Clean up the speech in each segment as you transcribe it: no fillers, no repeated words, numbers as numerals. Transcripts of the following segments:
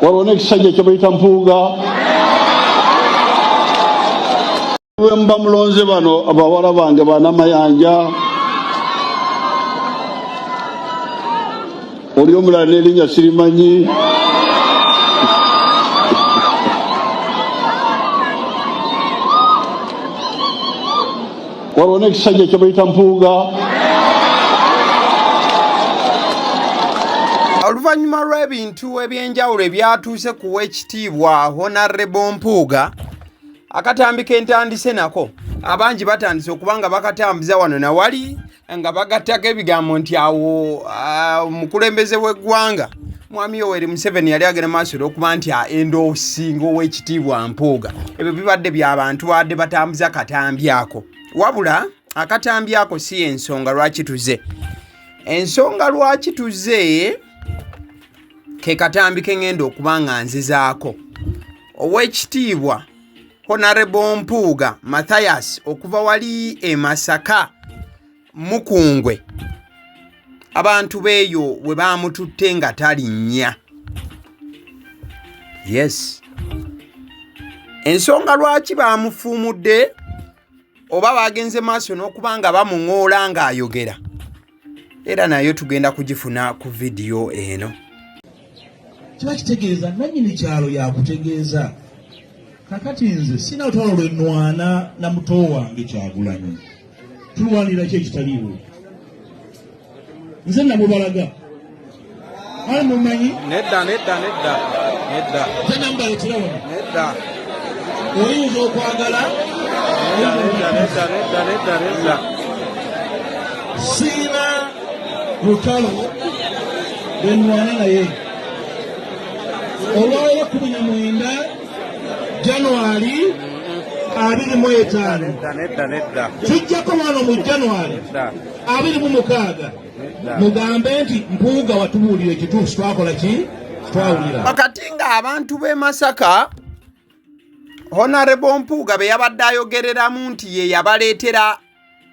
Waliwo ekisajja kye bayita Mpuuga. Mba mulonze bano abawala bange bana mayanja. Oli omulala n'erinnya sirimanyi. Waliwo ekisajja kye bayita Mpuuga. Oluvannyuma lw'ebintu ebyenjawulo ebyatuuse ku w'ekitiibwa Honorable Mpuuga, akatambi k'entandise nako abangi batandise okuba nga bakatambuza wano na wali nga bagattako ebigambo nti awo omukulembeze w'eggwanga Mwami Yoweri Museveni yali agenda maaso okuba nti endoosinga ow'ekitiibwa Mpuuga. Ebyo bibadde by'abantu badde batambuza akatambi ako. Wabula akatambi ako si ensonga lwaki tuze. Ensonga lwaki tuze ke katambi kengenda okuba nga nzizaako. Ow'ekitiibwa Honorable Mpuuga Mathias okuva wali e Masaka Mukungwe. Abantu beeyo we baamututte nga talinnya. Yes. Ensonga lwaki baamufuumudde oba bagenze maaso n'okuba nga bamuŋoola ng'ayogera. Era nayo tugenda kugifuna ku vidiyo eno. Kiba kitegeeza nannyini kyalo yakutegeeza. Kakati nze sina lutalo lw'ennwana na muto wange Kyagulanyi. Tulwanira ki ekitaliiwo? Nze namubalaga. Ali mumanyi? Nedda. Nze nambaletera wano. Nedda. Oyinza okwagala? Nedda. Sina lutalo lw'ennwana naye. Olwaleero 19 January 2025. Nedda. Tujjako wano mu January 26. Mugambe nti Mpuuga watubuulira ekituufu twakola ki? Twawulira. Wakati nga abantu b'e Masaka Honorable Mpuuga be yabadde ayogereramu nti ye yabaleetera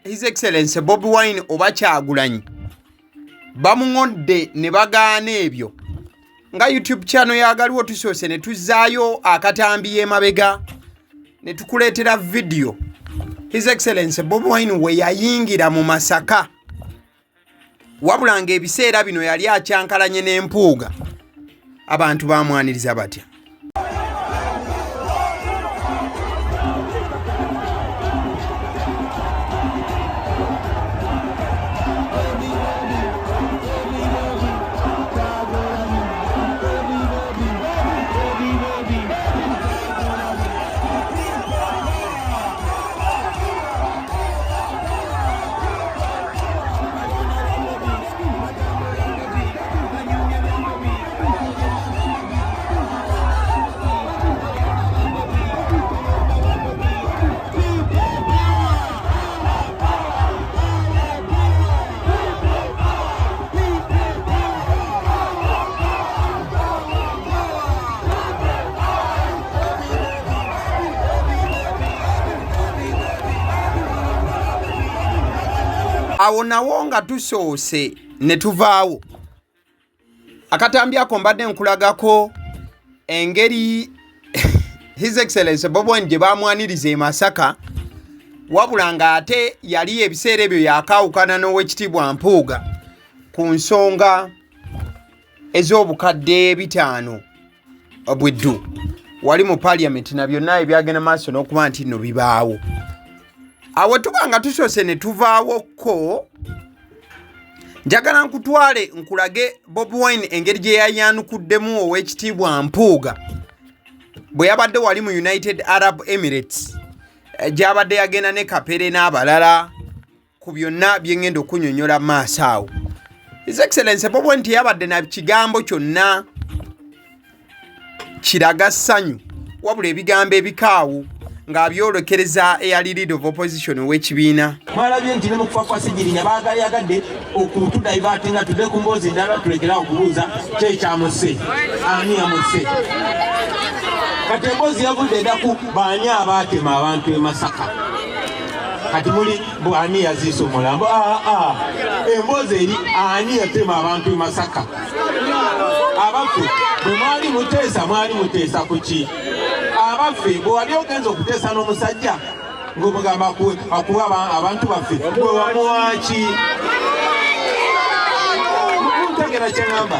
His Excellency Bobi Wine oba Kyagulanyi, bamuŋodde ne bagaana ebyo. Nga YouTube channel ya AGALIWO tusoose ne tuzzaayo akatambi y'emabega ne tukuleetera video His Excellency Bobi Wine we yayingira mu Masaka. Wabula ng'ebiseera bino yali akyankalanye n'Empuuga. Abantu baamwaniriza batya? Awo nawo nga tusoose ne tuvaawo. Akatambi ako mbadde nkulagako engeri His Excellency Bobi Wine gye baamwaniriza e Masaka, wabula ng'ate yali ebiseera ebyo yakaawukana n'owekitiibwa Mpuuga ku nsonga ez'obukadde 5 bweddu wali mu Parliament na byonna ebyagenda maaso n'okuba nti nno bibaawo. Awo tuba nga tusoose ne tuvaawokko, njagala nkutwale nkulage Bobi Wine engeri gye yayanukuddemu ow'ekitiibwa Mpuuga bwe yabadde wali mu United Arab Emirates, gy'abadde yagenda ne Kapere n'abalala ku byonna bye ngenda okunyonyola maaso awo. His Excellency Bobi Wine teyabadde na kigambo kyonna kiraga ssanyu, wabula ebigambo ebikaawu ng'abyolekereza eyali leader of opposition ow'ekibiina. Mwalabye nti ne mu kufa kwa Sigirinya baagayagadde okutudaivatinga tudde ku mboozi endala tulekera okubuuza kyekyamusse ani yamusse. Kati emboozi yavudde eddaku baani abaatema abantu e Masaka. Kati muli bwani yaziisa omulambo. Emboozi eri ani yatema abantu e Masaka. Abaffe mwali muteesa kuki abaffe bwe wali ogenza okuteesa n'omusajja ng'omugamba akuwa abantu baffe gwe wamuwaki mutegera kye ŋŋamba.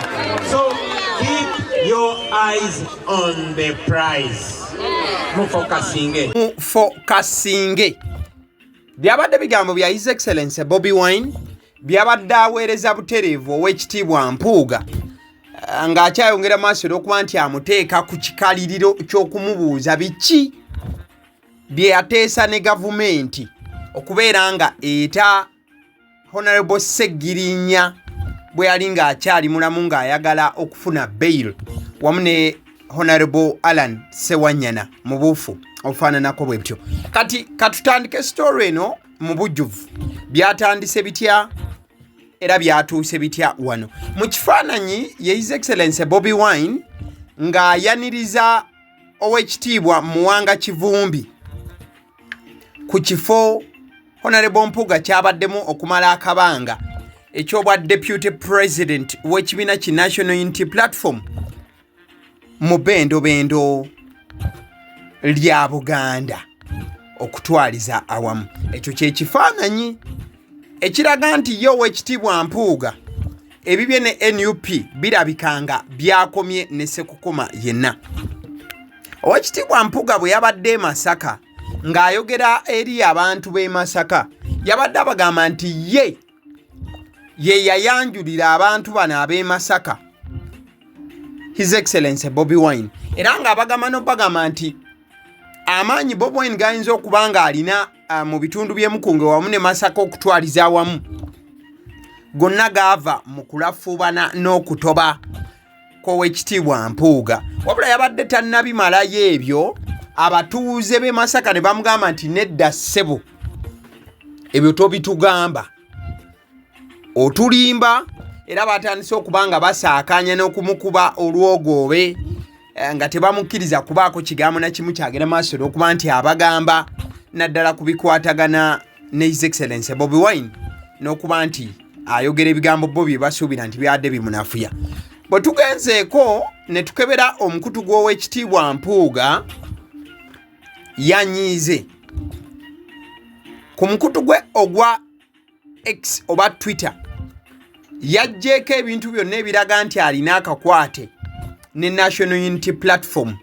So keep your eyes on the prize. Mufokasinge byabadde bigambo bya His Excellency Bobi Wine byabadde aweereza butereevu ow'ekitiibwa Mpuuga ng'akyayongera maaso n'okuba nti amuteeka ku kikaliriro ky'okumubuuza biki bye yateesa ne gavumenti okubeera nga eta Honorable Sseggirinya bwe yali ng'akyali mulamu ng'ayagala okufuna bail wamu ne Honorable Alan Sewanyana mu buufu obufaananako bwe bityo. Kati katutandike story eno mu bujjuvu. Byatandise bitya era byatuuse bitya wano. Mu kifaananyi ye His Excellency Bobi Wine ng'ayaniriza ow'ekitiibwa Muwanga Kivumbi ku kifo Honorable Mpuuga kyabaddemu okumala akabanga ekyobwa Deputy President w'ekibiina ki National Unity Platform mu bendo lya Buganda okutwaliza awamu. Ekyo kye kifaananyi ekiraga nti ye ow'ekitiibwa Mpuuga ebibye ne NUP birabikanga byakomye ne Sekukuma yenna. Ow'ekitiibwa Mpuuga bwe yabadde Masaka ng'ayogera eri abantu b'e Masaka yabadde abagamba nti ye yayanjulira abantu bano ab'e Masaka His Excellency Bobi Wine era ng'abagamba n'obagamba nti amaanyi Bobi Wine gayinza okuba nga alina mu bitundu by'Emukunge wamu ne Masaka okutwaliza awamu gonna gaava mu kulafuubana n'okutoba kw'owekitiibwa Mpuuga. Wabula yabadde tannabimalayo ebyo, abatuuze b'e Masaka ne bamugamba nti nedda ssebo ebyo tobitugamba otulimba, era batandise okuba nga basaakanya n'okumukuba olwogoobe nga tebamukkiriza kubaako kigambo na kimu kyagenda maaso n'okuba nti abagamba naddala kubikwatagana ne His Excellency Bobi Wine n'okuba nti ayogera ebigambo bo bye basuubira nti byadde bimunafuya. Bwe tugenzeeko ne tukebera omukutu gw'owekitiibwa Mpuuga yanyiize ku mukutu gwe ogwa X oba Twitter yajjeeko ebintu byonna ebiraga nti alina akakwate ne National Unity Platform.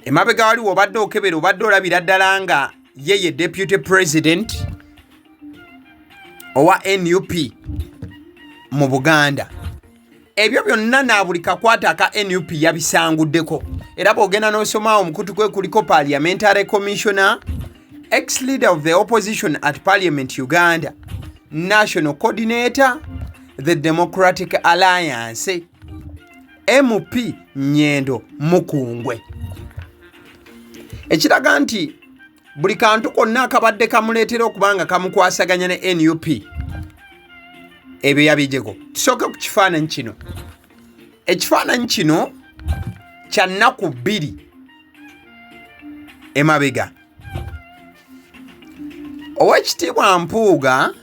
Emabega waliwo obadde okebera obadde olabira ddala nga ye Deputy President owa NUP mu Buganda. Ebyo byonna na buli kakwata aka NUP yabisanguddeko, era bw'ogenda n'osoma omukutu gwe kuliko Parliamentary Commissioner, ex-leader of the opposition at Parliament Uganda, National Coordinator, the Democratic Alliance, MP Nyendo Mukungwe. Ekiraga nti buli kantu konna akabadde kamuleetera okubanga kamukwasaganya ne NUP ebyo yabijjeko. Tusooke ku kifaananyi kino. Ekifaananyi kino kya nnaku 2 emabega. Owekitiibwa Mpuuga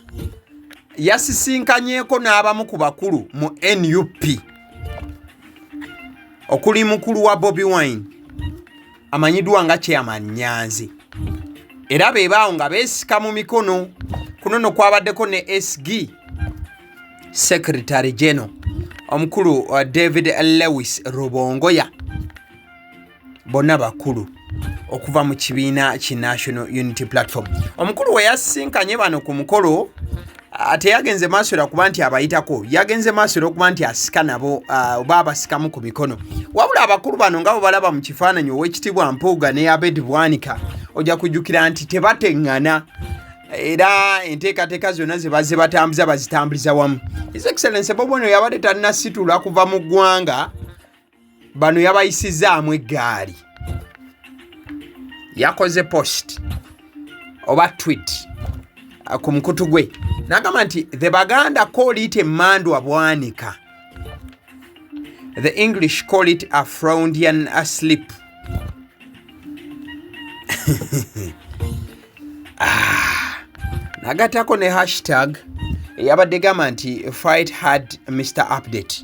yasisinkanyeeko n'abamu ku bakulu mu NUP okuli mukulu wa Bobi Wine amanyiddwa nga Chairman Nyanzi, era beebaawo nga beesika mu mikono. Kuno no kwabaddeko ne SG Secretary General omukulu David Lewis Rubongoya, bonna bakulu okuva mu kibiina ki National Unity Platform. Omukulu we yasinkanye bano ku mukolo ate yagenze maaso era kuba nti abayitako, yagenze maaso era okuba nti asika nabo oba abasikamu ku mikono. Wabula abakulu bano nga bo balaba mu kifaananyi ow'ekitiibwa Mpuuga ne Abed Bwanika ojja kujjukira nti tebateŋŋana, era enteekateeka zonna ze bazze batambuza bazitambuliza wamu. His Excellency Bobi Wine yabadde tannasitula kuva mu ggwanga, bano yabayisizaamu eggaali. Yakoze post oba tweet ku mukutu gwe n'agamba nti the Baganda call it emmandwa bwanika, the English call it a Freudian slip. Nagatako ne hashtag eyabadde gamba nti fight hard Mr. Update.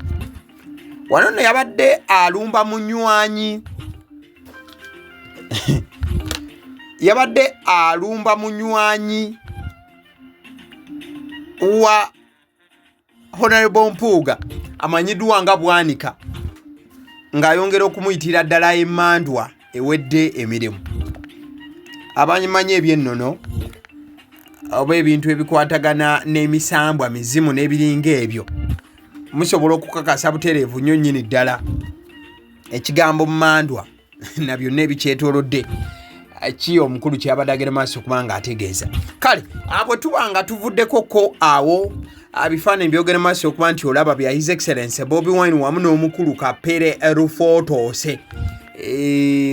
wano nno yabadde alumba munywanyi yabadde alumba munywanyi wa Honorable Mpuuga amanyiddwa nga Bwanika ng'ayongera okumuyitira ddala emmandwa ewedde emirimu. Abanyimanyi ebyennono oba ebintu ebikwatagana n'emisambwa mizimu n'ebiringa ebyo musobola okukakasa butereevu nnyo nnyini ddala ekigambo mmandwa na byonna ebikyetoolodde ki omukulu kyabadde agenda maaso kubanga ategeeza. Kale abo tuba nga tuvuddekoko awo abifaananyi byogera maaso okuba nti olaba bya His Excellency Bobi Wine wamu n'omukulu Kapere Rufotoose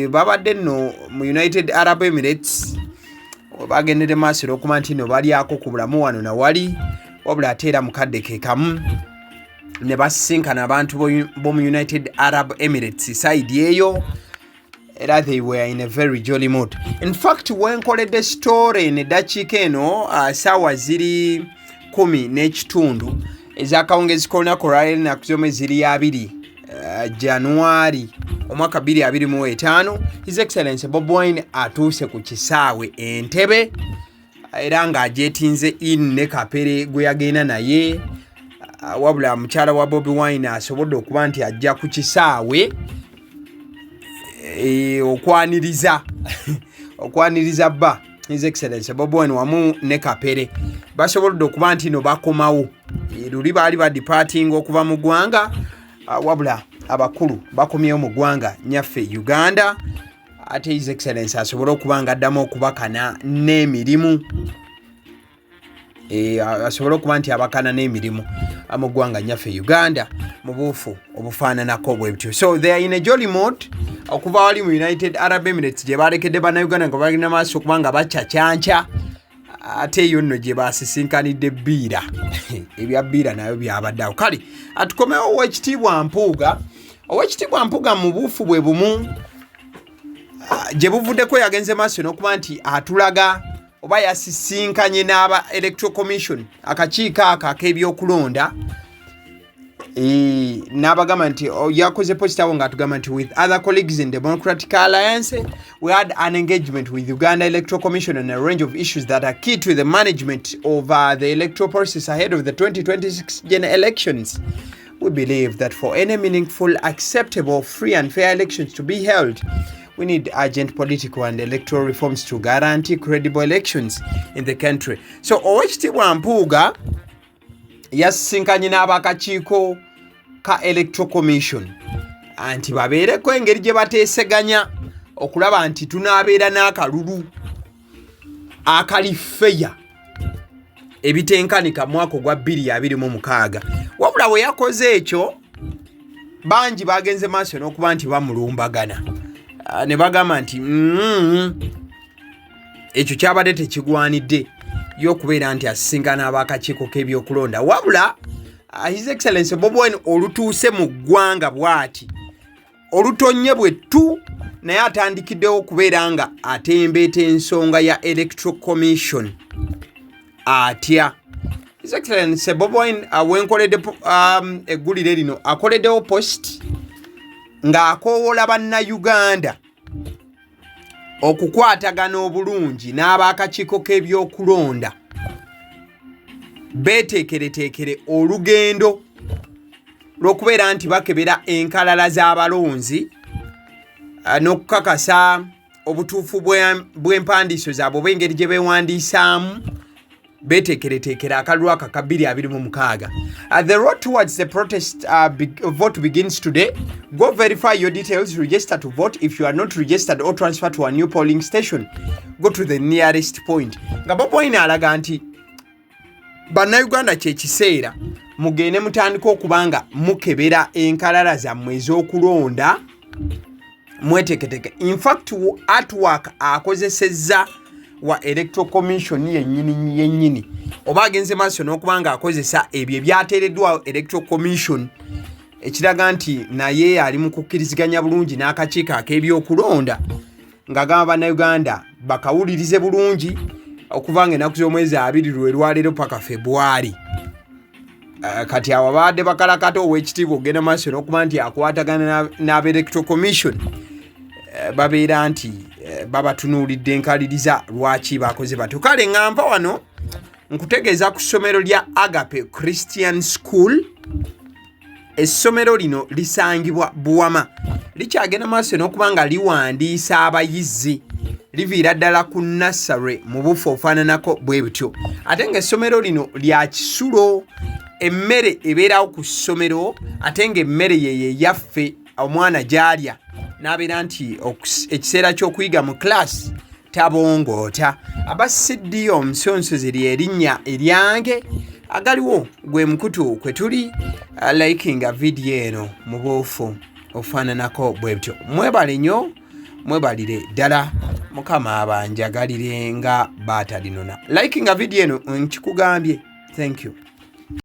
babadde nno mu United Arab Emirates bagendere maaso okuba nti no balyako ku bulamu wano na wali wabula ate era mukadde ke kamu ne basisinkana abantu b'omu United Arab Emirates side eyo era they were in a very jolly mood. In fact wenkoledde story ne dakiika eno saawa ziri 10:30 ez'akawungezi k'olunaku olwaleero ennaku zomwe ziri 2 January omwaka 2025 His Excellency Bobi Wine atuuse ku kisaawe Entebbe era ng'ajeetinze in ne Kapere gwe yagenda naye wabula mukyala wa Bobi Wine asobodde okuba nti ajja ku kisaawe okwaniriza bba His Excellency Bobi Wine wamu ne Kapere basobodde okuba nti no bakomawo luli baali badeparting okuva mu ggwanga wabula abakulu bakomyewo mu ggwanga nyaffe Uganda ate His Excellency asobole okuba nga addamu okubakana n'emirimu asobole okuba nti abakana n'emirimu mu ggwanga nyaffe Uganda mu buufu obufaananako bwe bityo. So they are in a jolly mood okuva wali mu United Arab Emirates gye balekedde bannayuganda nga bagenda maaso okuba nga bacacyanca ate eyo nno gye basisinkanidde bbiira ebya bbiira nayo byabaddeawo. Kale atukomewo Oweekitiibwa Mpuuga. Oweekitiibwa Mpuuga mu buufu bwe bumu gye buvuddeko yagenze maaso n'okuba nti atulaga oba yasisinkanye n'aba Electoral Commission akakiiko ako ak'ebyokulonda n'abagamba nti yakoze positawo ng'atugamba nti with other colleagues in Democratic Alliance we had an engagement with Uganda Electoral Commission on a range of issues that are key to the management of the electoral process ahead of the 2026 general elections. We believe that for any meaningful, acceptable, free and fair elections to be held, we need urgent political and electoral reforms to guarantee credible elections in the country. So Oweekitiibwa Mpuuga yasisinkanye n'abakakiiko ka Electoral Commission anti babeereko engeri gye bateeseganya okulaba nti tunaabeera n'akalulu akali feya ebitenkanika mwaka gwa 2026. Wabula we yakoze ekyo bangi bagenze maaso n'okuba nti bamulumbagana ne bagamba nti ekyo kyabadde tekigwanidde y'okubeera nti asisinkana abakakiiko k'ebyokulonda. Wabula His Excellency Bobi Wine olutuuse mu ggwanga bw'ati olutonye bwe tu naye atandikiddewo okubeera nga atembeeta ensonga ya Electoral Commission atya. His Excellency Bobi Wine wenkoledde eggulire lino akoleddewo post ng'akoowola bannayuganda okukwatagana obulungi n'abakakiiko k'ebyokulonda beeteekereteekere olugendo lw'okubeera nti bakebera enkalala z'abalonzi n'okukakasa obutuufu bw'empandiiso zaabwe oba engeri gye beewandiisaamu beeteekereteekera akalulu aka ka 2026. The road towards the protest vote begins today. Go verify your details, register to vote. If you are not registered or transfer to a new polling station, go to the nearest point. Nga Bobi Wine alaga nti bannayuganda kye kiseera mugende mutandika okubanga mukebera enkalala zammwe ez'okulonda mweteketeke. In fact artwork akozesezza wa Electoral Commission yennyini oba agenze maaso n'okubanga akozesa ebyo ebyateereddwa Electoral Commission ekiraga nti naye ali mu kukkiriziganya bulungi n'akakiiko ak'ebyokulonda ng'agamba bannayuganda bakawulirize bulungi okuva nga ennaku z'omwezi 2 lwe lwaleero paka February kati awo baadde bakalakata ow'ekitiibwa ogenda maaso n'okuba nti akwatagana n'aba Electoral Commission babeera nti babatunuulidde enkaliriza lwaki bakoze batyo. Kale ŋŋampa wano nkutegeeza ku ssomero lya Agape Christian School. Essomero lino lisangibwa Buwama, likyagenda maaso n'okuba nga liwandiisa abayizi, liviira ddala ku nursery mu bufu ofaananako bwe butyo. Ate ng'essomero lino lya kisulo, emmere ebeerawo ku ssomero, ate ng'emmere ye yaffe omwana gy'alya n'abeera nti ekiseera ky'okuyiga mu class tabongoota. Abasiddiyo omusonsozi ly'erinnya eryange. Agaliwo gwe mukutu kwe tuli likinga video eno mu buufu ofaananako bwe butyo. Mwebale nnyo, mwebalire ddala, Mukama abanjagalire nga baatalinona. Likinga video eno nkikugambye. Thank you.